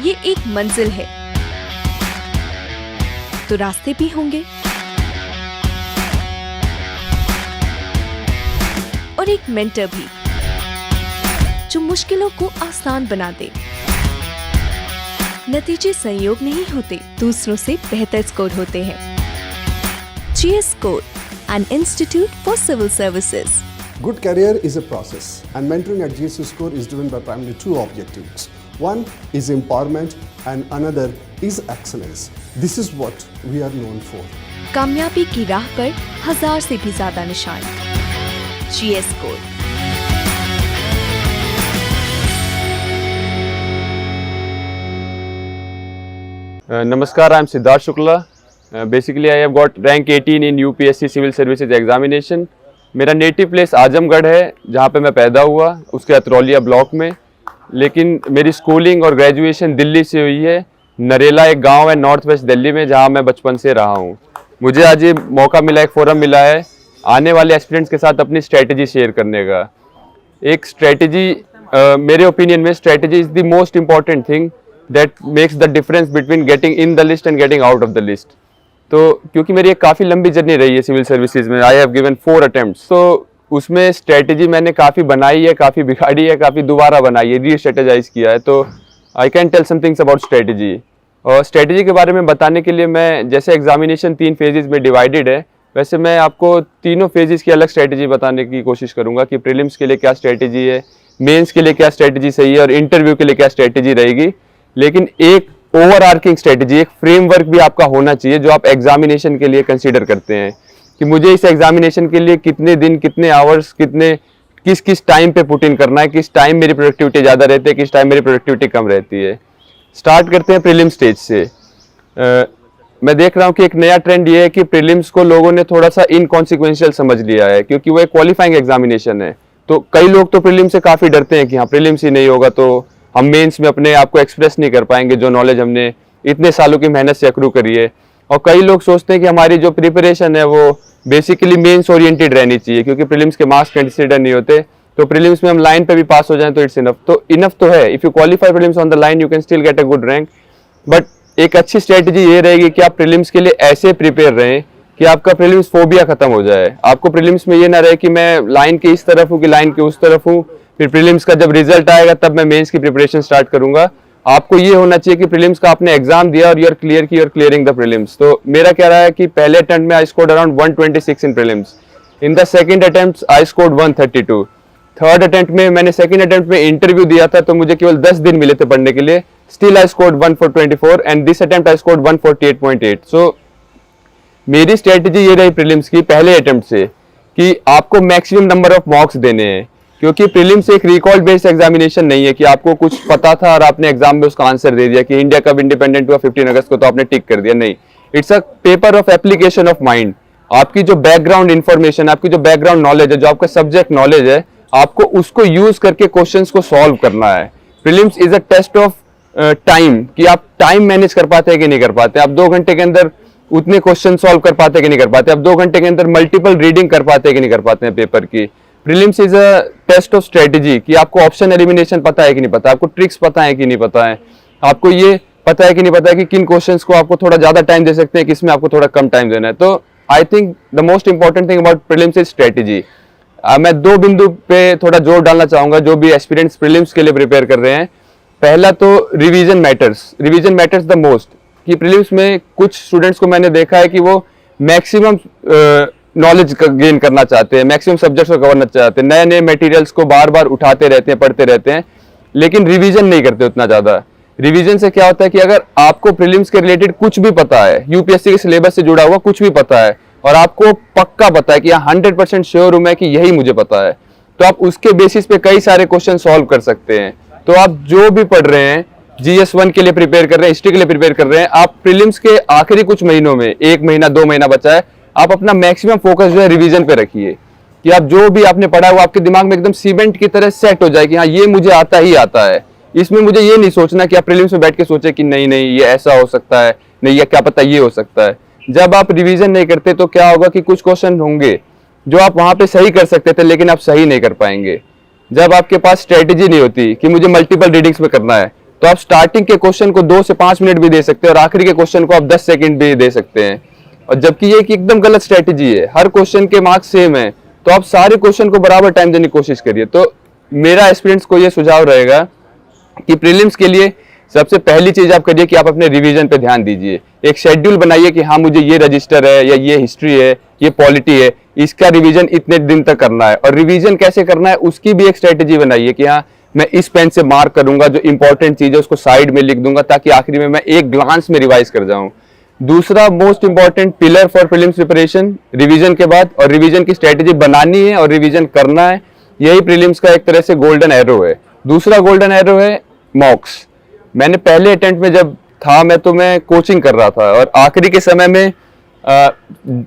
ये एक मंजिल है तो रास्ते भी होंगे और एक मेंटर भी जो मुश्किलों को आसान बना दे। नतीजे संयोग नहीं होते, दूसरों से बेहतर स्कोर होते हैं। GS Score, an institute for civil services. Good career is a process, and mentoring at GS Score is driven by primarily two objectives. One is empowerment and another is excellence. This is what we are known for. कामयाबी की राह पर 1000 से भी ज्यादा निशान। GS Score। Namaskar, I am Siddharth Shukla. Basically, I have got rank 18 in UPSC Civil Services Examination. मेरा native place Azamgarh है, जहाँ पे मैं पैदा हुआ, उसके अतरौलिया ब्लॉक में। लेकिन मेरी स्कूलिंग और ग्रेजुएशन दिल्ली से हुई है। नरेला एक गांव है नॉर्थ वेस्ट दिल्ली में, जहाँ मैं बचपन से रहा हूँ। मुझे आज ये मौका मिला, एक फोरम मिला है आने वाले एस्पिरेंट्स के साथ अपनी स्ट्रेटजी शेयर करने का। एक स्ट्रेटजी, मेरे ओपिनियन में strategy is the most important thing that makes the difference between getting in the list and getting out of the list. तो क्योंकि मेरी एक काफ़ी लंबी जर्नी रही है सिविल सर्विसेज में, आई हैव गिवन 4 अटेम्प्ट्स, तो उसमें स्ट्रेटजी मैंने काफ़ी बनाई है, काफ़ी बिगाड़ी है, काफ़ी दोबारा बनाई है, री स्ट्रेटेजाइज किया है। तो I can tell somethings about strategy. और स्ट्रेटजी के बारे में बताने के लिए मैं, जैसे एग्जामिनेशन 3 फेजेज़ में डिवाइडेड है, वैसे मैं आपको तीनों फेजेज़ की अलग स्ट्रेटजी बताने की कोशिश करूँगा कि प्रीलिम्स के लिए क्या स्ट्रेटजी है, मेंस के लिए क्या स्ट्रेटजी सही है और इंटरव्यू के लिए क्या स्ट्रेटजी रहेगी। लेकिन एक ओवर आर्किंग स्ट्रेटजी, एक फ्रेमवर्क भी आपका होना चाहिए जो आप एग्जामिनेशन के लिए कंसीडर करते हैं कि मुझे इस एग्जामिनेशन के लिए कितने दिन, कितने आवर्स, किस किस टाइम पे पुट इन करना है, किस टाइम मेरी प्रोडक्टिविटी ज़्यादा रहती है, किस टाइम मेरी प्रोडक्टिविटी कम रहती है। स्टार्ट करते हैं प्रीलिम स्टेज से। मैं देख रहा हूँ कि एक नया ट्रेंड ये है कि प्रीलिम्स को लोगों ने थोड़ा सा इनकॉन्सिक्वेंशियल समझ लिया है, क्योंकि वो एक क्वालिफाइंग एग्जामिनेशन है। तो कई लोग तो प्रीलिम्स से काफ़ी डरते हैं कि हाँ प्रीलिम्स ही नहीं होगा तो हम मेंस में अपने आप को एक्सप्रेस नहीं कर पाएंगे, जो नॉलेज हमने इतने सालों की मेहनत से अक्रू करी है। और कई लोग सोचते हैं कि हमारी जो प्रिपरेशन है वो बेसिकली मेंस ओरिएंटेड रहनी चाहिए, क्योंकि प्रीलिम्स के मार्क्स कंसिडर नहीं होते, तो प्रीलिम्स में हम लाइन पे भी पास हो जाएं तो इट्स इनफ। तो इनफ तो है, if you qualify prelims on the line you can still get a good rank. But एक अच्छी स्ट्रेटजी ये रहेगी कि आप प्रीलिम्स के लिए ऐसे प्रिपेयर रहें कि आपका प्रीलिम्स फोबिया खत्म हो जाए। आपको प्रीलिम्स में ये ना रहे कि मैं लाइन के इस तरफ हूँ कि लाइन के उस तरफ हूँ, फिर प्रीलिम्स का जब रिजल्ट आएगा तब मैं मेंस की प्रिपरेशन स्टार्ट करूंगा। आपको ये होना चाहिए कि प्रीलिम्स का आपने एग्जाम दिया और यूर क्लियर की, यूर क्लियरिंग द प्रीलिम्स। तो मेरा क्या रहा है कि पहले अटेम्प्ट में I scored around 126 in prelims. In the second attempt I scored 132। Third attempt में, मैंने सेकंड अटेम्प्ट में इंटरव्यू दिया था तो मुझे केवल 10 दिन मिले थे पढ़ने के लिए, still I scored 1424 and this attempt I scored 148.8। सो मेरी स्ट्रेटजी ये रही प्रीलिम्स की पहले अटेम्प्ट से कि आपको मैक्सिमम नंबर ऑफ मार्क्स देने हैं, क्योंकि प्रीलिम्स एक रिकॉल बेस्ड एग्जामिनेशन नहीं है कि आपको कुछ पता था और आपने एग्जाम में उसका आंसर दे दिया कि इंडिया कब इंडिपेंडेंट हुआ 15 अगस्त को तो आपने टिक कर दिया। नहीं, it's a paper of application of mind. आपकी जो बैकग्राउंड इन्फॉर्मेशन, आपकी जो बैकग्राउंड नॉलेज है, जो आपका सब्जेक्ट नॉलेज है, आपको उसको यूज करके क्वेश्चंस को सॉल्व करना है। Prelims is a test of time, कि आप टाइम मैनेज कर पाते हैं कि नहीं कर पाते, आप 2 घंटे के अंदर उतने क्वेश्चन सॉल्व कर पाते हैं कि नहीं कर पाते, आप 2 घंटे के अंदर मल्टीपल रीडिंग कर पाते हैं कि नहीं कर पाते हैं पेपर की। Prelims is a test of strategy, कि आपको ऑप्शन एलिमिनेशन पता है कि नहीं पता, आपको ट्रिक्स पता है कि नहीं पता है, आपको ये पता है कि नहीं पता है कि किन क्वेश्चंस को आपको थोड़ा ज्यादा टाइम दे सकते हैं, किसमें आपको थोड़ा कम टाइम देना है। तो I think the most important thing about prelims is strategy. मैं 2 बिंदु पे थोड़ा जोर डालना चाहूंगा जो भी एस्पिरेंट्स प्रीलिम्स के लिए प्रिपेयर कर रहे हैं। पहला तो रिवीजन मैटर्स द मोस्ट, कि प्रीलिम्स में कुछ स्टूडेंट्स को मैंने देखा है कि वो मैक्सिमम नॉलेज गेन करना चाहते हैं, मैक्सिमम सब्जेक्ट्स को कवर करना चाहते हैं, नए नए मटेरियल्स को बार बार उठाते रहते हैं, पढ़ते रहते हैं, लेकिन रिवीजन नहीं करते उतना ज़्यादा। रिवीजन से क्या होता है कि अगर आपको प्रीलिम्स के रिलेटेड कुछ भी पता है, यूपीएससी के सिलेबस से जुड़ा हुआ कुछ भी पता है और आपको पक्का पता है कि 100% श्योर हूं मैं कि यही मुझे पता है, तो आप उसके बेसिस पे कई सारे क्वेश्चन सॉल्व कर सकते हैं। तो आप जो भी पढ़ रहे हैं, GS1 के लिए प्रिपेयर कर रहे हैं, हिस्ट्री के लिए प्रिपेयर कर रहे हैं, आप प्रीलिम्स के आखिरी कुछ महीनों में, 1 महीना 2 महीना बचा है, आप अपना मैक्सिमम फोकस जो है रिवीजन पे रखिए, कि आप जो भी आपने पढ़ा है वो आपके दिमाग में एकदम सीमेंट की तरह सेट हो जाए कि हाँ ये मुझे आता ही आता है। इसमें मुझे ये नहीं सोचना कि आप प्रीलिम्स में बैठ के सोचे कि नहीं नहीं ये ऐसा हो सकता है, नहीं ये क्या पता ये हो सकता है। जब आप रिवीजन नहीं करते तो क्या होगा कि कुछ क्वेश्चन होंगे जो आप वहां पे सही कर सकते थे लेकिन आप सही नहीं कर पाएंगे। जब आपके पास स्ट्रेटेजी नहीं होती कि मुझे मल्टीपल रीडिंग्स में करना है, तो आप स्टार्टिंग के क्वेश्चन को 2 से 5 मिनट भी दे सकते हैं और आखिरी के क्वेश्चन को आप 10 सेकंड भी दे सकते हैं। और जबकि ये एक एकदम गलत स्ट्रेटेजी है, हर क्वेश्चन के मार्क्स सेम है, तो आप सारे क्वेश्चन को बराबर टाइम देने की कोशिश करिए। तो मेरा एस्पिरेंट्स को ये सुझाव रहेगा कि प्रीलिम्स के लिए सबसे पहली चीज आप करिए कि आप अपने रिवीजन पे ध्यान दीजिए। एक शेड्यूल बनाइए कि हाँ मुझे ये रजिस्टर है या ये हिस्ट्री है, ये पॉलिटी है, इसका रिवीजन इतने दिन तक करना है। और रिवीजन कैसे करना है उसकी भी एक स्ट्रेटेजी बनाइए कि हाँ मैं इस पेन से मार्क करूंगा, जो इंपॉर्टेंट चीज है उसको साइड में लिख दूंगा ताकि आखिरी में मैं एक ग्लांस में रिवाइज कर जाऊं। दूसरा most important pillar for prelims preparation revision के बाद, और रिवीजन की स्ट्रेटेजी बनानी है और रिवीजन करना है, यही प्रीलिम्स का एक तरह से गोल्डन एरो है। दूसरा गोल्डन एरो है मॉक्स। मैंने पहले अटेम्प्ट में जब था मैं कोचिंग कर रहा था और आखिरी के समय में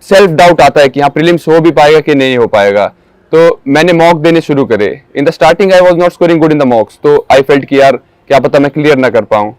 सेल्फ डाउट आता है कि हाँ प्रीलिम्स हो भी पाएगा कि नहीं हो पाएगा, तो मैंने मॉक देने शुरू करे। In the starting I was not scoring good in the मॉक्स, तो आई फेल्ट कि यार क्या पता मैं क्लियर ना कर पाऊं।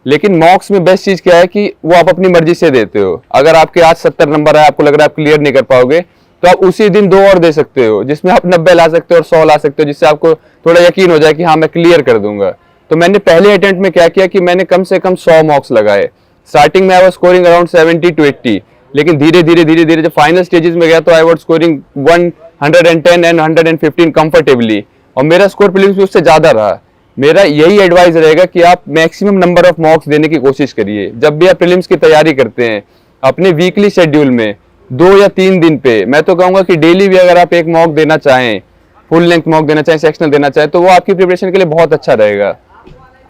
लेकिन मॉक्स में बेस्ट चीज क्या है कि वो आप अपनी मर्जी से देते हो। अगर आपके आज 70 नंबर है, आपको लग रहा है आप क्लियर नहीं कर पाओगे, तो आप उसी दिन 2 और दे सकते हो जिसमें आप 90 ला सकते हो और 100 ला सकते हो, जिससे आपको थोड़ा यकीन हो जाए कि हाँ मैं क्लियर कर दूंगा। तो मैंने पहले अटेम्प्ट में क्या किया कि मैंने कम से कम 100 मॉक्स लगाए। स्टार्टिंग में I was scoring around 70 to 80, लेकिन धीरे धीरे जब फाइनल स्टेजेस में गया तो I was scoring 110 and 115 comfortably, और मेरा स्कोर प्रीलिम्स में उससे ज्यादा रहा। मेरा यही एडवाइस रहेगा कि आप मैक्सिमम नंबर ऑफ मॉक्स देने की कोशिश करिए। जब भी आप प्रीलिम्स की तैयारी करते हैं अपने वीकली शेड्यूल में 2 या 3 दिन पे, मैं तो कहूंगा कि डेली भी अगर आप एक मॉक देना चाहें, फुल लेंथ मॉक देना चाहें, सेक्शनल देना चाहें, तो वो आपकी प्रिपरेशन के लिए बहुत अच्छा रहेगा।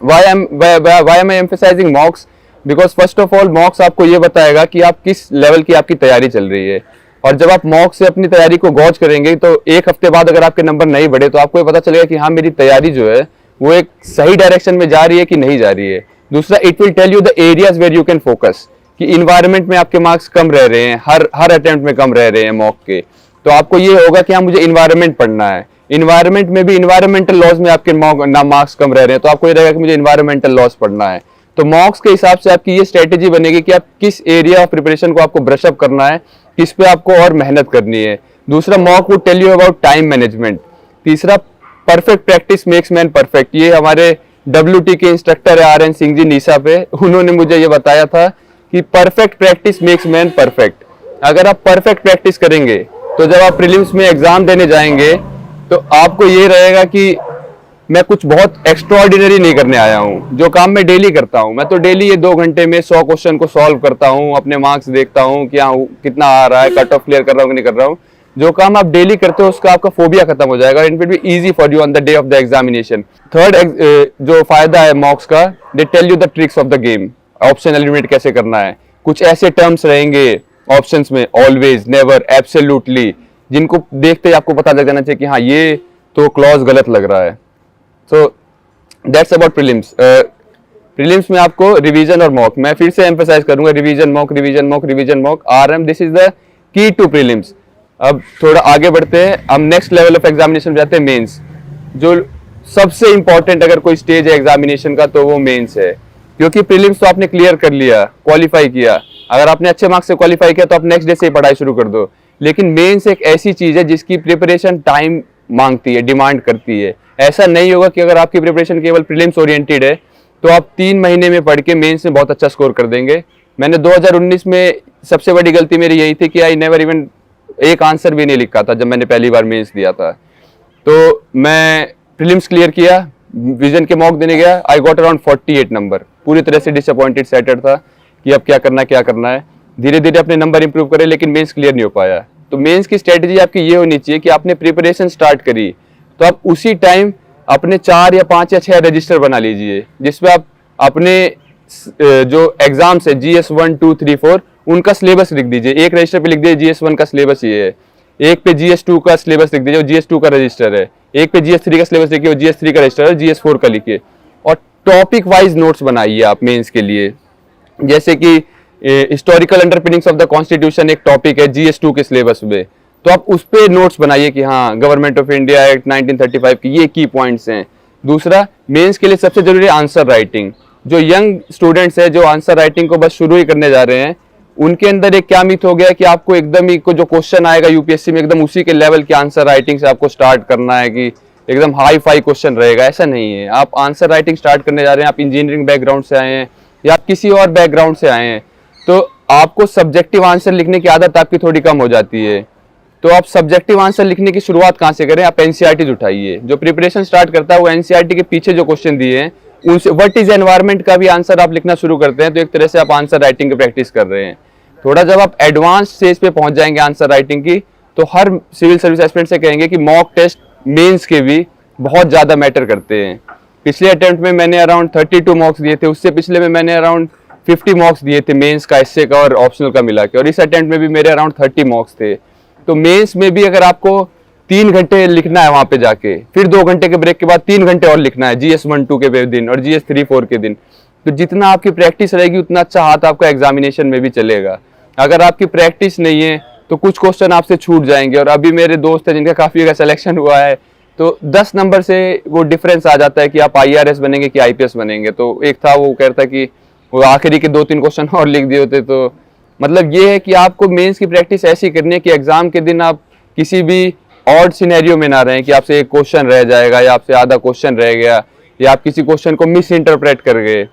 why am I emphasizing mocks? Because first of all mocks आपको ये बताएगा कि आप किस लेवल की आपकी तैयारी चल रही है, और जब आप मॉक से अपनी तैयारी को गॉज करेंगे तो एक हफ्ते बाद अगर आपके नंबर नहीं बढ़े तो आपको ये पता चलेगा कि हाँ मेरी तैयारी जो है वो एक सही डायरेक्शन में जा रही है कि नहीं जा रही है। दूसरा, it will tell you the areas where you can focus, कि इन्वायरमेंट में आपके मार्क्स कम रह रहे हैं, हर अटेम्प्ट में कम रह रहे हैं मॉक के, तो आपको ये होगा कि हाँ मुझे इन्वायरमेंट पढ़ना है। इन्वायरमेंट में भी इन्वायरमेंटल लॉज में आपके मार्क्स कम रह रहे हैं, तो आपको ये रहेगा कि मुझे इन्वायरमेंटल लॉज पढ़ना है। तो मॉक्स के हिसाब से आपकी ये स्ट्रेटेजी बनेगी कि आप किस एरिया ऑफ प्रिपरेशन को आपको ब्रश अप करना है, किस पे आपको और मेहनत करनी है। दूसरा, mock would tell you about time management. तीसरा, perfect practice makes man perfect. ये हमारे WT के इंस्ट्रक्टर है RN सिंह जी नीसा पे, उन्होंने मुझे ये बताया था कि perfect practice makes man perfect. अगर आप परफेक्ट प्रैक्टिस करेंगे तो जब आप प्रीलिम्स में एग्जाम देने जाएंगे तो आपको ये रहेगा कि मैं कुछ बहुत एक्स्ट्राऑर्डिनरी नहीं करने आया हूँ। जो काम मैं डेली करता हूँ, मैं तो डेली ये 2 घंटे में 100 क्वेश्चन को सॉल्व करता हूँ, अपने मार्क्स देखता हूँ कि हाँ कितना आ रहा है, कट ऑफ क्लियर कर रहा हूँ कि नहीं कर रहा हूँ। जो काम आप डेली करते हो उसका आपका फोबिया खत्म हो जाएगा, it will be easy for you on the day of the examination. Third, जो फायदा है मॉक्स का, they tell you the tricks of the game. Option eliminate कैसे करना है, कुछ ऐसे टर्म्स रहेंगे ऑप्शंस में, ऑलवेज, नेवर, एब्सोल्युटली, जिनको देखते ही आपको पता लग जाना चाहिए कि हाँ ये तो क्लॉज गलत लग रहा है। So that's about prelims. Prelims में आपको रिवीजन और मॉक, मैं फिर से एम्फसाइज करूंगा, revision mock, revision mock, revision mock, RM, this is the key to prelims. अब थोड़ा आगे बढ़ते हैं, हम नेक्स्ट लेवल ऑफ एग्जामिनेशन जाते हैं, मेंस। जो सबसे इंपॉर्टेंट अगर कोई स्टेज है एग्जामिनेशन का तो वो मेंस है, क्योंकि प्रीलिम्स तो आपने क्लियर कर लिया, क्वालिफाई किया, अगर आपने अच्छे मार्क्स से क्वालिफाई किया तो आप नेक्स्ट डे से ही पढ़ाई शुरू कर दो। लेकिन मेंस एक ऐसी चीज है जिसकी प्रिपरेशन टाइम मांगती है, डिमांड करती है। ऐसा नहीं होगा कि अगर आपकी प्रिपरेशन केवल प्रीलिम्स ओरिएंटेड है तो आप 3 महीने में पढ़ के मेंस में बहुत अच्छा स्कोर कर देंगे। मैंने 2019 में सबसे बड़ी गलती मेरी यही थी कि आई नेवर इवन एक आंसर भी नहीं लिखा था जब मैंने पहली बार मेंस दिया था। तो मैं प्रीलिम्स क्लियर किया, विजन के मॉक देने गया, आई गॉट अराउंड 48 नंबर। पूरी तरह से डिसअपॉइंटेड सेटेड था कि अब क्या करना है। धीरे धीरे अपने नंबर इंप्रूव करे, लेकिन मेंस क्लियर नहीं हो पाया। तो मेंस की स्ट्रेटेजी आपकी ये होनी चाहिए कि आपने प्रिपरेशन स्टार्ट करी तो आप उसी टाइम अपने 4 या 5 या 6 रजिस्टर बना लीजिए, जिसमें आप अपने जो एग्जाम्स है GS 1, 2, 3, 4 उनका सिलेबस लिख दीजिए। एक रजिस्टर पे लिख दीजिए GS 1 का सिलेबस ये है, एक पे GS 2 का सिलेबस लिख दीजिए, GS 2 का रजिस्टर है, एक पे GS 3 का सिलेबस लिखिए, GS 3 का रजिस्टर है, GS 4 का लिखिए। और टॉपिक वाइज नोट्स बनाइए आप मेंस के लिए, जैसे कि historical underpinnings of the constitution एक टॉपिक है GS 2 के सिलेबस में, तो आप उस पे नोट्स बनाइए कि हाँ गवर्नमेंट ऑफ इंडिया एक्ट 1935 की ये की पॉइंट्स हैं। दूसरा, मेंस के लिए सबसे जरूरी आंसर राइटिंग। जो यंग स्टूडेंट्स हैं जो आंसर राइटिंग को बस शुरू ही करने जा रहे हैं, उनके अंदर एक क्या मिथ हो गया कि आपको एकदम ही जो क्वेश्चन आएगा यूपीएससी में एकदम उसी के लेवल के आंसर राइटिंग से आपको स्टार्ट करना है कि एकदम हाई फाई क्वेश्चन रहेगा, ऐसा नहीं है। आप आंसर राइटिंग स्टार्ट करने जा रहे हैं, आप इंजीनियरिंग बैकग्राउंड से आए हैं या आप किसी और बैकग्राउंड से आए हैं, तो आपको सब्जेक्टिव आंसर लिखने की आदत आपकी थोड़ी कम हो जाती है। तो आप सब्जेक्टिव आंसर लिखने की शुरुआत कहाँ से करें? आप एनसीईआरटी उठाइए। जो प्रिपरेशन स्टार्ट करता है वो एनसीईआरटी के पीछे जो क्वेश्चन दिए हैं उनसे व्हाट इज एनवायरनमेंट का भी आंसर आप लिखना शुरू करते हैं, तो एक तरह से आप आंसर राइटिंग की प्रैक्टिस कर रहे हैं। थोड़ा जब आप एडवांस स्टेज पे पहुंच जाएंगे आंसर राइटिंग की, तो हर सिविल सर्विस एस्पिरेंट से कहेंगे कि मॉक टेस्ट मेंस के भी बहुत ज़्यादा मैटर करते हैं। पिछले अटेम्प्ट में मैंने अराउंड 32 मॉक्स दिए थे, उससे पिछले में मैंने अराउंड 50 मॉक्स दिए थे मेंस का, एसए का और ऑप्शनल का मिला के, और इस अटेम्प्ट में भी मेरे अराउंड 30 मॉक्स थे। तो मेंस में भी अगर आपको 3 घंटे लिखना है वहां पे जाके, फिर 2 घंटे के ब्रेक के बाद 3 घंटे और लिखना है GS 1-2 के दिन और GS 3-4 के दिन, तो जितना आपकी प्रैक्टिस रहेगी उतना अच्छा हाथ आपका एग्जामिनेशन में भी चलेगा। अगर आपकी प्रैक्टिस नहीं है तो कुछ क्वेश्चन आपसे छूट जाएंगे। और अभी मेरे दोस्त हैं जिनका काफ़ी का सिलेक्शन हुआ है, तो 10 नंबर से वो डिफरेंस आ जाता है कि आप IRS बनेंगे कि IPS बनेंगे। तो एक था वो कहता कि वो आखिरी के 2-3 क्वेश्चन और लिख दिए होते। तो मतलब ये है कि आपको मेंस की प्रैक्टिस ऐसी करनी है कि एग्जाम के दिन आप किसी भी ऑड सिनेरियो में ना रहें कि आपसे एक क्वेश्चन रह जाएगा या आपसे आधा क्वेश्चन रह गया या आप किसी क्वेश्चन को मिस इंटरप्रेट कर गए।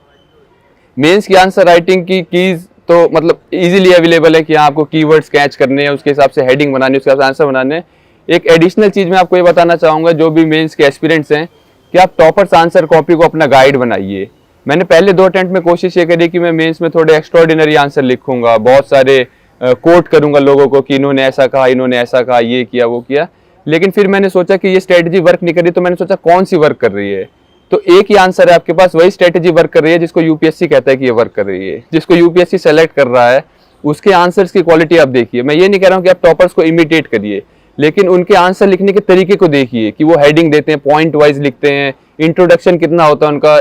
मेंस की आंसर राइटिंग की कीज तो मतलब इजीली अवेलेबल है कि आपको कीवर्ड्स कैच करने हैं, उसके हिसाब से हेडिंग बनानी है, उसके हिसाब से आंसर बनाने हैं। एक एडिशनल चीज़ मैं आपको ये बताना चाहूँगा, जो भी मेंस के एस्पिरेंट्स हैं, कि आप टॉपर्स आंसर कॉपी को अपना गाइड बनाइए। मैंने पहले 2 अटेम्प्ट में कोशिश ये करी कि मैं मेंस में थोड़े एक्स्ट्राऑर्डिनरी आंसर लिखूंगा, बहुत सारे कोट करूंगा लोगों को कि इन्होंने ऐसा कहा, इन्होंने ऐसा कहा, ये किया, वो किया। लेकिन फिर मैंने सोचा कि ये स्ट्रेटजी वर्क नहीं कर रही, तो मैंने सोचा कौन सी वर्क कर रही है। तो एक ही आंसर है आपके पास, वही स्ट्रेटजी वर्क कर रही है जिसको यूपीएससी कहता है कि ये वर्क कर रही है, जिसको यूपीएससी सेलेक्ट कर रहा है उसके आंसर्स की क्वालिटी आप देखिए। मैं ये नहीं कह रहा हूँ कि आप टॉपर्स को इमिटेट करिए, लेकिन उनके आंसर लिखने के तरीके को देखिए कि वो हेडिंग देते हैं, पॉइंट वाइज लिखते हैं, इंट्रोडक्शन कितना होता है उनका,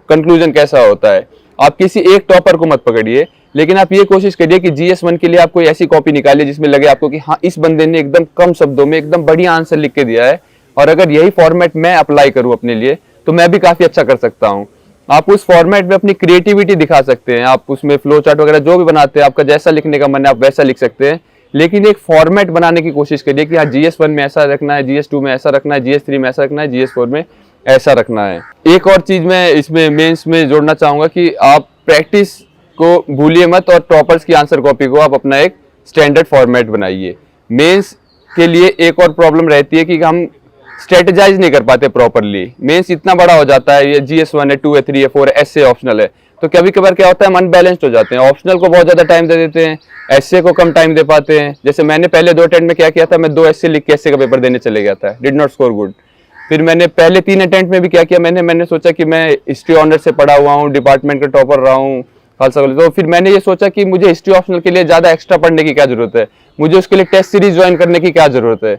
कंक्लूजन कैसा होता है। आप किसी एक टॉपर को मत पकड़िए, लेकिन आप ये कोशिश करिए कि GS 1 के लिए आप कोई ऐसी कॉपी निकालिए जिसमें लगे आपको कि हाँ इस बंदे ने एकदम कम शब्दों में एकदम बढ़िया आंसर लिख के दिया है, और अगर यही फॉर्मेट मैं अप्लाई करूँ अपने लिए तो मैं भी काफी अच्छा कर सकता हूँ। आप उस फॉर्मेट में अपनी क्रिएटिविटी दिखा सकते हैं, आप उसमें फ्लो चार्ट वगैरह जो भी बनाते हैं, आपका जैसा लिखने का मन है आप वैसा लिख सकते हैं, लेकिन एक फॉर्मेट बनाने की कोशिश करिए कि हाँ GS 1 में ऐसा रखना है, GS 2 में ऐसा रखना है, GS 3 में ऐसा रखना है, GS 4 में ऐसा रखना है। एक और चीज मैं इसमें मेंस में जोड़ना चाहूंगा कि आप प्रैक्टिस को भूलिए मत और टॉपर्स की आंसर कॉपी को आप अपना एक स्टैंडर्ड फॉर्मेट बनाइए। मेंस के लिए एक और प्रॉब्लम रहती है कि हम स्ट्रेटेजाइज नहीं कर पाते प्रॉपरली। मेंस इतना बड़ा हो जाता है, ये GS 1 है, 2 है, 3 है, 4 है, एसए ऑप्शनल है, तो कभी कभार क्या होता है हम अनबैलेंस्ड हो जाते हैं। ऑप्शनल को बहुत ज्यादा टाइम दे देते हैं, एसए को कम टाइम दे पाते हैं। जैसे मैंने पहले 2 अटेम्प्ट में क्या किया था, मैं 2 एसए लिख के एसए का पेपर देने चले गया था, डिड नॉट स्कोर गुड। फिर मैंने पहले 3 अटेम्प्ट में भी क्या किया, मैंने सोचा कि मैं हिस्ट्री ऑनर से पढ़ा हुआ हूँ, डिपार्टमेंट का टॉपर रहा हूँ, खालसा कॉलेज, तो फिर मैंने ये सोचा कि मुझे हिस्ट्री ऑप्शनल के लिए ज्यादा एक्स्ट्रा पढ़ने की क्या जरूरत है, मुझे उसके लिए टेस्ट सीरीज ज्वाइन करने की क्या जरूरत है।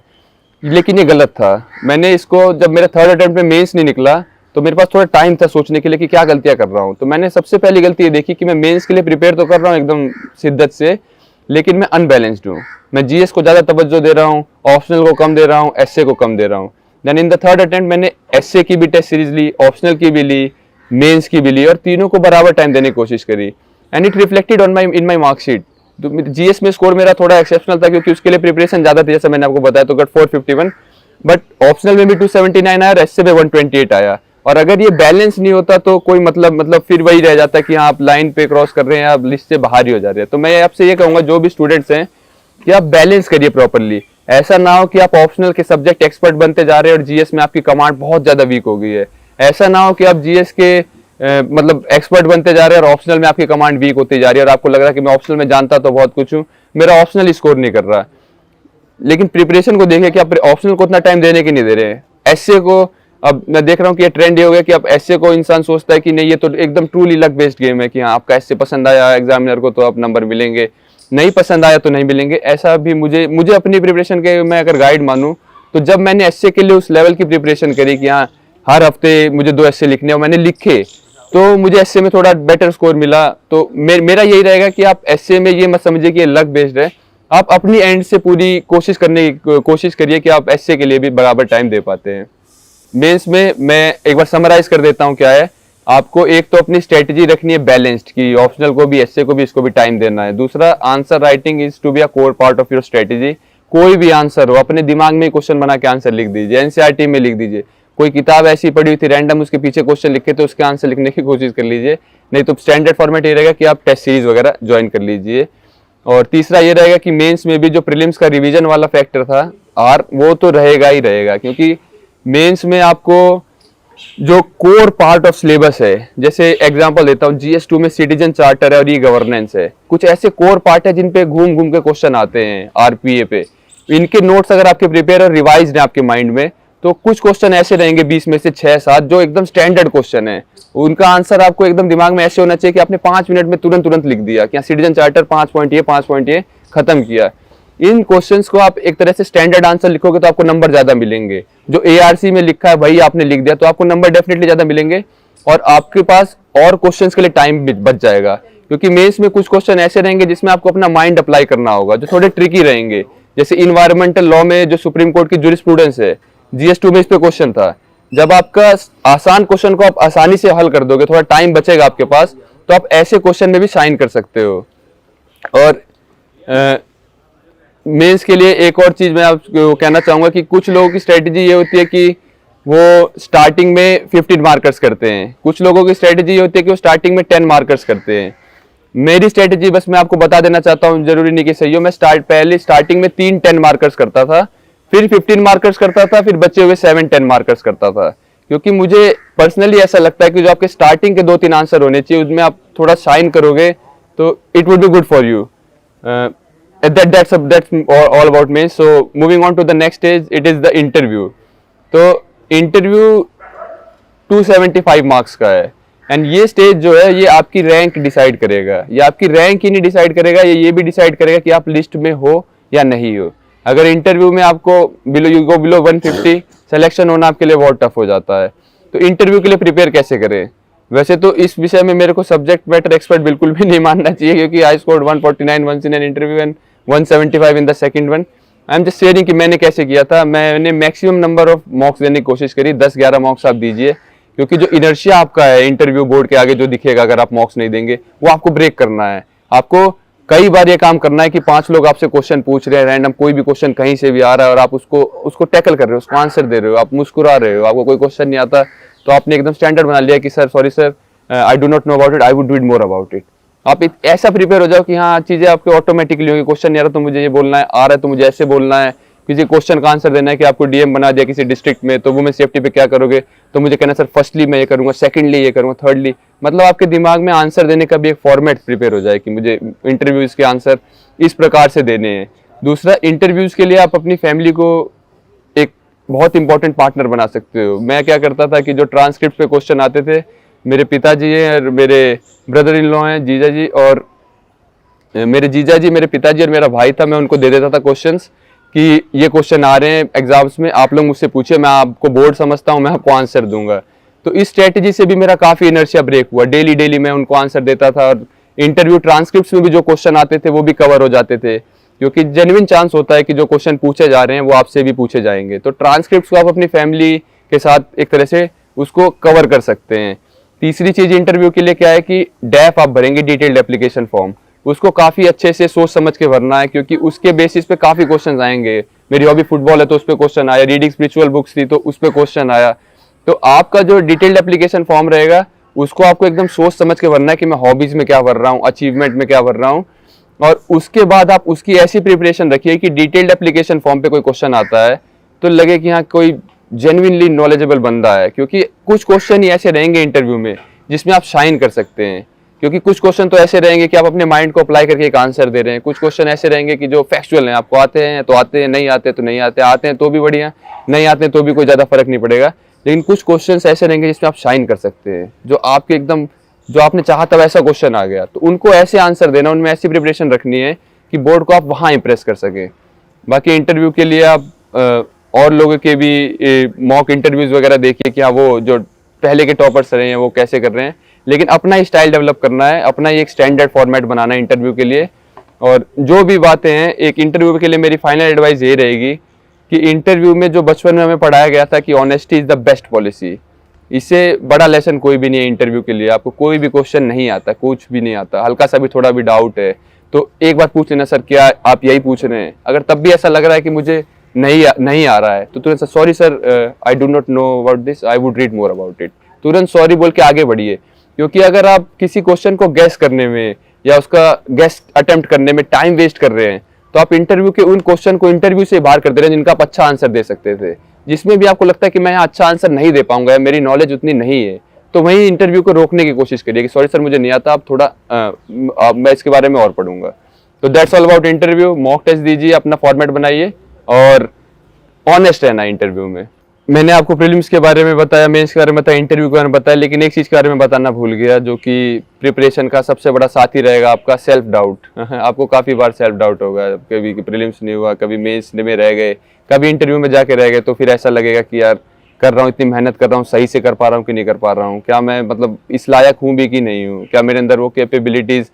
लेकिन ये गलत था। मैंने इसको जब मेरा 3rd अटेम्प्ट में मेंस नहीं निकला तो मेरे पास थोड़ा टाइम था सोचने के लिए कि क्या गलतियां कर रहा हूँ। तो मैंने सबसे पहली गलती ये देखी कि मैं मेंस के लिए प्रिपेयर तो कर रहा हूँ एकदम शिद्दत से, लेकिन मैं अनबैलेंस्ड हूँ। मैं जीएस को ज़्यादा तवज्जो दे रहा हूँ, ऑप्शनल को कम दे रहा हूँ, एसए को कम दे रहा हूँ। Then in the 3rd attempt मैंने एसए की भी टेस्ट सीरीज ली, ऑप्शनल की भी ली, मेंस की भी ली, और तीनों को बराबर टाइम देने की कोशिश करी, and it reflected on in my marksheet. तो जीएस में स्कोर मेरा थोड़ा एक्सेप्शनल था क्योंकि उसके लिए प्रिपरेशन ज़्यादा थी, जैसे मैंने आपको बताया, तो गट 451, बट ऑप्शनल में भी 279 आया और एसए में 128 आया। और अगर ये बैलेंस नहीं होता तो कोई मतलब फिर वही रह जाता है कि हाँ आप लाइन पे क्रॉस कर रहे हैं, आप लिस्ट से बाहर ही हो जा रहे हैं। तो मैं आपसे ये कहूंगा जो भी स्टूडेंट्स हैं कि आप बैलेंस करिए प्रॉपरली। ऐसा ना हो कि आप ऑप्शनल के सब्जेक्ट एक्सपर्ट बनते जा रहे हैं और जीएस में आपकी कमांड बहुत ज्यादा वीक हो गई है। ऐसा ना हो कि आप जीएस के मतलब एक्सपर्ट बनते जा रहे हैं और ऑप्शनल में आपकी कमांड वीक होती जा रही है और आपको लग रहा है कि मैं ऑप्शनल में जानता तो बहुत कुछ हूँ, मेरा ऑप्शनल स्कोर नहीं कर रहा। लेकिन प्रिपरेशन को देखिए कि आप ऑप्शनल को उतना टाइम देने की नहीं दे रहे हैं। एसए को अब मैं देख रहा हूँ कि ये ट्रेंड ये हो गया कि अब एसए को इंसान सोचता है कि नहीं ये तो एकदम ट्रूली लक बेस्ड गेम है कि हाँ आपका एसए पसंद आया एग्जामिनर को तो आप नंबर मिलेंगे, नहीं पसंद आया तो नहीं मिलेंगे। ऐसा भी मुझे अपनी प्रिपरेशन के मैं अगर गाइड मानूं तो जब मैंने एसए के लिए उस लेवल की प्रिपरेशन करी कि हाँ हर हफ्ते मुझे 2 एसए लिखने और मैंने लिखे तो मुझे एसए में थोड़ा बेटर स्कोर मिला। तो मेरा यही रहेगा कि आप एसए में ये मत समझिए कि ये लक बेस्ड है, आप अपनी एंड से पूरी कोशिश करिए कि आप एसए के लिए भी बराबर टाइम दे पाते हैं। मेंस में मैं एक बार समराइज कर देता हूँ क्या है। आपको एक तो अपनी स्ट्रेटजी रखनी है बैलेंस्ड की, ऑप्शनल को भी एसए को भी इसको भी टाइम देना है। दूसरा, answer writing is to be a core part of your strategy. कोई भी आंसर हो अपने दिमाग में क्वेश्चन बना के आंसर लिख दीजिए, एनसीईआरटी में लिख दीजिए, कोई किताब ऐसी पड़ी हुई थी रैंडम, उसके पीछे क्वेश्चन लिखे तो उसके आंसर लिखने की कोशिश कर लीजिए, नहीं तो स्टैंडर्ड फॉर्मेट ये रहेगा कि आप टेस्ट सीरीज वगैरह ज्वाइन कर लीजिए। और तीसरा ये रहेगा कि मेंस में भी जो प्रीलिम्स का रिवीजन वाला फैक्टर था आर, वो तो रहेगा ही रहेगा, क्योंकि मेंस में आपको जो कोर पार्ट ऑफ सिलेबस है, जैसे एग्जांपल देता हूँ, GS2 में सिटीजन चार्टर है और ई गवर्नेंस है, कुछ ऐसे कोर पार्ट है जिन पे घूम घूम के क्वेश्चन आते हैं RPA पे। इनके नोट्स अगर आपके प्रिपेयर और रिवाइज हैं आपके माइंड में, तो कुछ क्वेश्चन ऐसे रहेंगे 20 में से 6-7 जो एकदम स्टैंडर्ड क्वेश्चन है, उनका आंसर आपको एकदम दिमाग में ऐसे होना चाहिए कि आपने 5 मिनट में तुरंत लिख दिया कि सिटीजन चार्टर 5 पॉइंट ये खत्म किया। इन क्वेश्चंस को आप एक तरह से स्टैंडर्ड आंसर लिखोगे तो आपको नंबर ज्यादा मिलेंगे। जो ARC में लिखा है वही आपने लिख दिया तो आपको नंबर डेफिनेटली ज्यादा मिलेंगे, और आपके पास और क्वेश्चंस के लिए टाइम बच जाएगा, क्योंकि मेंस में कुछ क्वेश्चन ऐसे रहेंगे जिसमें आपको अपना माइंड अप्लाई करना होगा, जो थोड़े ट्रिकी रहेंगे। जैसे इन्वायरमेंटल लॉ में जो सुप्रीम कोर्ट की जूरिस्प्रूडेंस है, GS2 में इस पे क्वेश्चन था। जब आपका आसान क्वेश्चन को आप आसानी से हल कर दोगे, थोड़ा टाइम बचेगा आपके पास, तो आप ऐसे क्वेश्चन में भी शाइन कर सकते हो। और मेंस के लिए एक और चीज मैं आपको कहना चाहूंगा कि कुछ लोगों की स्ट्रेटेजी ये होती है कि वो स्टार्टिंग में 15 मार्कर्स करते हैं, कुछ लोगों की स्ट्रेटेजी ये होती है कि वो स्टार्टिंग में 10 मार्कर्स करते हैं। मेरी स्ट्रेटेजी बस मैं आपको बता देना चाहता हूँ, जरूरी नहीं कि सही हो। मैं पहले स्टार्टिंग में 3 10 मार्कर्स करता था, फिर 15 मार्कर्स करता था, फिर बचे हुए 7 10 मार्कर्स करता था, क्योंकि मुझे पर्सनली ऐसा लगता है कि जो आपके स्टार्टिंग के 2-3 आंसर होने चाहिए उसमें आप थोड़ा शाइन करोगे तो it would be good for you. That's all about me. So moving on to the next stage, it is the interview. तो इंटरव्यू 275 मार्क्स का है, एंड ये स्टेज जो है ये आपकी रैंक डिसाइड करेगा। ये आपकी रैंक ही नहीं डिसाइड करेगा, ये भी डिसाइड करेगा कि आप लिस्ट में हो या नहीं हो। अगर इंटरव्यू में आपको बिलो 150, सिलेक्शन होना आपके लिए बहुत टफ हो जाता है। तो इंटरव्यू के लिए प्रिपेयर कैसे करें? वैसे तो इस विषय में मेरे को सब्जेक्ट मैटर एक्सपर्ट बिल्कुल भी नहीं मानना चाहिए, क्योंकि I scored 149 once in an interview and 175 in the second one. I am just sharing कि मैंने कैसे किया था। मैंने मैक्सिमम नंबर ऑफ मॉक्स देने की कोशिश करी, 10-11 मॉक्स आप दीजिए, क्योंकि जो इनर्शिया आपका है इंटरव्यू बोर्ड के आगे जो दिखेगा अगर आप मॉक्स नहीं देंगे, वो आपको ब्रेक करना है। आपको कई बार ये काम करना है कि 5 लोग आपसे क्वेश्चन पूछ रहे हैं, रैंडम कोई भी क्वेश्चन कहीं से भी आ रहा है और आप उसको टैकल कर रहे हो, उसको आंसर दे रहे हो, आप मुस्कुरा रहे हो। आपको कोई क्वेश्चन नहीं आता तो आपने एकदम स्टैंडर्ड बना लिया कि sir sorry sir, I do not know about it, I would read more about it. आप ऐसा प्रिपेयर हो जाओ कि हाँ चीजें आपके ऑटोमेटिकली होंगी। क्वेश्चन नहीं आ रहा तो मुझे ये बोलना है, आ रहा है तो मुझे ऐसे बोलना है। किसी क्वेश्चन का आंसर देना है कि आपको DM बना दिया किसी डिस्ट्रिक्ट में, तो वुमेन सेफ्टी पे क्या करोगे, तो मुझे कहना सर फर्स्टली मैं ये करूंगा, सेकंडली ये करूंगा, थर्डली। मतलब आपके दिमाग में आंसर देने का भी एक फॉर्मेट प्रिपेयर हो जाए कि मुझे इंटरव्यूज के आंसर इस प्रकार से देने हैं। दूसरा, इंटरव्यूज के लिए आप अपनी फैमिली को एक बहुत इंपॉर्टेंट पार्टनर बना सकते हो। मैं क्या करता था कि जो ट्रांसक्रिप्ट पे क्वेश्चन आते थे, मेरे पिताजी हैं और मेरे ब्रदर इन लॉ हैं, जीजा जी, और मेरे जीजा जी, मेरे पिताजी और मेरा भाई था, मैं उनको दे देता था क्वेश्चंस कि ये क्वेश्चन आ रहे हैं एग्जाम्स में, आप लोग मुझसे पूछिए, मैं आपको बोर्ड समझता हूँ, मैं आपको आंसर दूंगा। तो इस स्ट्रेटेजी से भी मेरा काफी इनर्शिया ब्रेक हुआ। डेली मैं उनको आंसर देता था, और इंटरव्यू ट्रांसक्रिप्ट में भी जो क्वेश्चन आते थे वो भी कवर हो जाते थे, क्योंकि जेन्युइन चांस होता है कि जो क्वेश्चन पूछे जा रहे हैं वो आपसे भी पूछे जाएंगे। तो ट्रांसक्रिप्ट को आप अपनी फैमिली के साथ एक तरह से उसको कवर कर सकते हैं। तीसरी चीज इंटरव्यू के लिए क्या है कि डैफ आप भरेंगे, डिटेल्ड एप्लीकेशन फॉर्म, उसको काफी अच्छे से सोच समझ के भरना है, क्योंकि उसके बेसिस पे काफी क्वेश्चन आएंगे। मेरी हॉबी फुटबॉल है तो उस पर क्वेश्चन आया, रीडिंग स्पिरिचुअल बुक्स थी तो उस पर क्वेश्चन आया। तो आपका जो डिटेल्ड एप्लीकेशन फॉर्म रहेगा उसको आपको एकदम सोच समझ के भरना है कि मैं हॉबीज में क्या भर रहा हूँ, अचीवमेंट में क्या भर रहा हूँ, और उसके बाद आप उसकी ऐसी प्रिपरेशन रखिए कि डिटेल्ड एप्लीकेशन फॉर्म पे कोई क्वेश्चन आता है तो लगे कि हाँ कोई जेन्युइनली नॉलेजेबल बंदा है। क्योंकि कुछ क्वेश्चन ही ऐसे रहेंगे इंटरव्यू में जिसमें आप शाइन कर सकते हैं, क्योंकि कुछ क्वेश्चन तो ऐसे रहेंगे कि आप अपने माइंड को अप्लाई करके एक आंसर दे रहे हैं, कुछ क्वेश्चन ऐसे रहेंगे कि जो फैक्चुअल हैं, आपको आते हैं तो आते हैं, नहीं आते तो नहीं आते, आते हैं तो भी बढ़िया, नहीं आते हैं तो भी कोई ज़्यादा फर्क नहीं पड़ेगा। लेकिन कुछ क्वेश्चंस ऐसे रहेंगे जिसमें आप शाइन कर सकते हैं, जो आपके एकदम जो आपने चाहा था वैसा क्वेश्चन आ गया, तो उनको ऐसे आंसर देना, उनमें ऐसी प्रिपरेशन रखनी है कि बोर्ड को आप वहाँ इंप्रेस कर सकें। बाकी इंटरव्यू के लिए आप और लोगों के भी मॉक इंटरव्यूज वगैरह देखिए कि हाँ वो जो पहले के टॉपर्स रहे हैं वो कैसे कर रहे हैं, लेकिन अपना ही स्टाइल डेवलप करना है, अपना ही एक स्टैंडर्ड फॉर्मेट बनाना है इंटरव्यू के लिए। और जो भी बातें हैं, एक इंटरव्यू के लिए मेरी फाइनल एडवाइस ये रहेगी कि इंटरव्यू में जो बचपन में हमें पढ़ाया गया था कि honesty is the best policy, इससे बड़ा लेसन कोई भी नहीं है इंटरव्यू के लिए। आपको कोई भी क्वेश्चन नहीं आता, कुछ भी नहीं आता, हल्का सा भी थोड़ा भी डाउट है तो एक बार पूछ लेना, सर क्या आप यही पूछ रहे हैं? अगर तब भी ऐसा लग रहा है कि मुझे नहीं आ रहा है तो तुरंत sorry sir I do not know about this, I would read more about it, तुरंत सॉरी बोल के आगे बढ़िए। क्योंकि अगर आप किसी क्वेश्चन को गैस करने में या उसका गैस अटेम्प्ट करने में टाइम वेस्ट कर रहे हैं तो आप इंटरव्यू के उन क्वेश्चन को इंटरव्यू से बाहर कर दे रहे हैं जिनका आप अच्छा आंसर दे सकते थे। जिसमें भी आपको लगता है कि मैं यहाँ अच्छा आंसर नहीं दे पाऊंगा या मेरी नॉलेज उतनी नहीं है, तो वहीं इंटरव्यू को रोकने की कोशिश करिए कि सॉरी सर मुझे नहीं आता, आप थोड़ा मैं इसके बारे में और पढ़ूंगा। तो that's all about interview. Mock test दीजिए, अपना फॉर्मेट बनाइए और ऑनेस्ट रहना इंटरव्यू में। मैंने आपको प्रीलिम्स के बारे में बताया, मेंस के बारे में बताया, इंटरव्यू के बारे में बताया, लेकिन एक चीज़ के बारे में बताना भूल गया जो कि प्रिपरेशन का सबसे बड़ा साथी रहेगा आपका सेल्फ डाउट। आपको काफ़ी बार सेल्फ डाउट होगा, कभी प्रीलिम्स नहीं हुआ, कभी मेंस में रह गए, कभी इंटरव्यू में जाके रह गए, तो फिर ऐसा लगेगा कि यार कर रहा हूँ, इतनी मेहनत कर रहा हूँ, सही से कर पा रहा हूँ कि नहीं कर पा रहा हूँ, क्या मैं मतलब इस लायक हूँ भी कि नहीं हूँ, क्या मेरे अंदर वो कैपेबिलिटीज़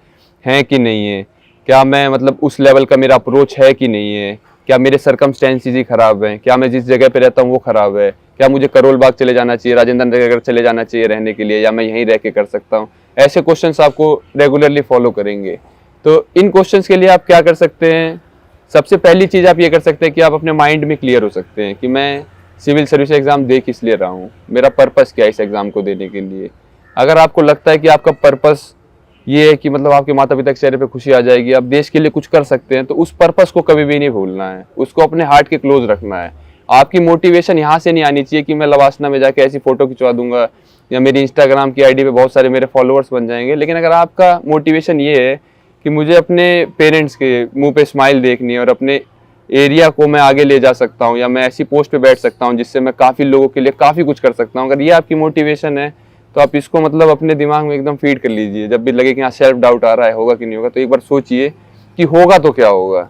हैं कि नहीं है, क्या मैं मतलब उस लेवल का मेरा अप्रोच है कि नहीं है, क्या मेरे सर्कमस्टेंसेस ही खराब हैं, क्या मैं जिस जगह पे रहता हूँ वो खराब है, क्या मुझे करोल बाग चले जाना चाहिए, राजेंद्र नगर चले जाना चाहिए रहने के लिए, या मैं यहीं रह के कर सकता हूँ। ऐसे क्वेश्चंस आपको रेगुलरली फॉलो करेंगे। तो इन क्वेश्चंस के लिए आप क्या कर सकते हैं, सबसे पहली चीज़ आप ये कर सकते हैं कि आप अपने माइंड में क्लियर हो सकते हैं कि मैं सिविल सर्विस एग्ज़ाम दे किस लिए रहा हूँ, मेरा पर्पस क्या है इस एग्ज़ाम को देने के लिए। अगर आपको लगता है कि आपका पर्पस ये है कि मतलब आपके माता पिता के चेहरे पे खुशी आ जाएगी, आप देश के लिए कुछ कर सकते हैं, तो उस पर्पस को कभी भी नहीं भूलना है, उसको अपने हार्ट के क्लोज रखना है। आपकी मोटिवेशन यहाँ से नहीं आनी चाहिए कि मैं लवासना में जाके ऐसी फोटो खिंचवा दूंगा या मेरी इंस्टाग्राम की आईडी पे बहुत सारे मेरे फॉलोअर्स बन जाएंगे। लेकिन अगर आपका मोटिवेशन ये है कि मुझे अपने पेरेंट्स के मुंह पे स्माइल देखनी है और अपने एरिया को मैं आगे ले जा सकता हूँ या मैं ऐसी पोस्ट पे बैठ सकता हूँ जिससे मैं काफ़ी लोगों के लिए काफ़ी कुछ कर सकता हूँ, अगर ये आपकी मोटिवेशन है तो आप इसको मतलब अपने दिमाग में एकदम फीड कर लीजिए। जब भी लगे कि हाँ सेल्फ डाउट आ रहा है, होगा कि नहीं होगा, तो एक बार सोचिए कि होगा तो क्या होगा,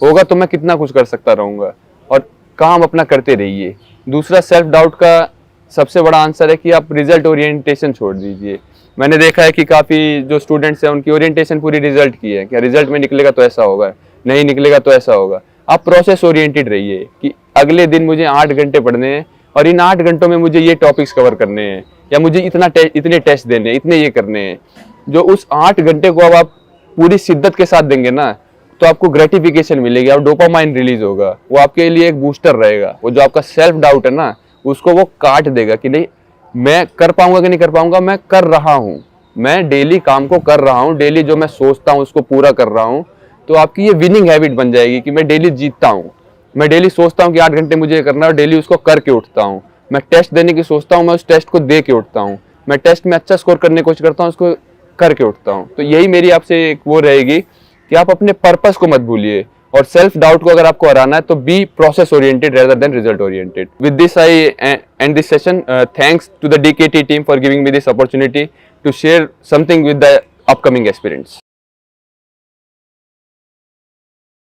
होगा तो मैं कितना कुछ कर सकता रहूँगा, और काम अपना करते रहिए। दूसरा सेल्फ डाउट का सबसे बड़ा आंसर है कि आप रिजल्ट ओरिएंटेशन छोड़ दीजिए। मैंने देखा है कि काफ़ी जो स्टूडेंट्स हैं उनकी ओरिएंटेशन पूरी रिजल्ट की है, क्या रिजल्ट में निकलेगा तो ऐसा होगा, नहीं निकलेगा तो ऐसा होगा। आप प्रोसेस ओरिएंटेड रहिए कि अगले दिन मुझे 8 घंटे पढ़ने हैं और इन 8 घंटों में मुझे ये टॉपिक्स कवर करने हैं, या मुझे इतने टेस्ट देने हैं, इतने ये करने हैं। जो उस 8 घंटे को अब आप पूरी शिद्दत के साथ देंगे ना, तो आपको ग्रेटिफिकेशन मिलेगी और डोपामाइन रिलीज होगा, वो आपके लिए एक बूस्टर रहेगा। वो जो आपका सेल्फ डाउट है ना, उसको वो काट देगा कि नहीं मैं कर पाऊंगा कि नहीं कर पाऊंगा, मैं कर रहा हूँ, मैं डेली काम को कर रहा हूँ, डेली जो मैं सोचता हूँ उसको पूरा कर रहा हूँ। तो आपकी ये विनिंग हैबिट बन जाएगी कि मैं डेली जीतता हूँ, मैं डेली सोचता हूँ कि 8 घंटे मुझे करना है और डेली उसको करके उठता हूँ। मैं टेस्ट देने की सोचता हूँ, मैं उस टेस्ट को दे के उठता हूँ। मैं टेस्ट में अच्छा स्कोर करने की कोशिश करता हूँ, उसको करके उठता हूँ। तो यही मेरी आपसे एक वो रहेगी कि आप अपने पर्पस को मत भूलिए, और सेल्फ डाउट को अगर आपको हराना है तो be process oriented rather than result oriented. With this I end this session. Thanks to the DKT team for giving me this opportunity to share something with the upcoming aspirants.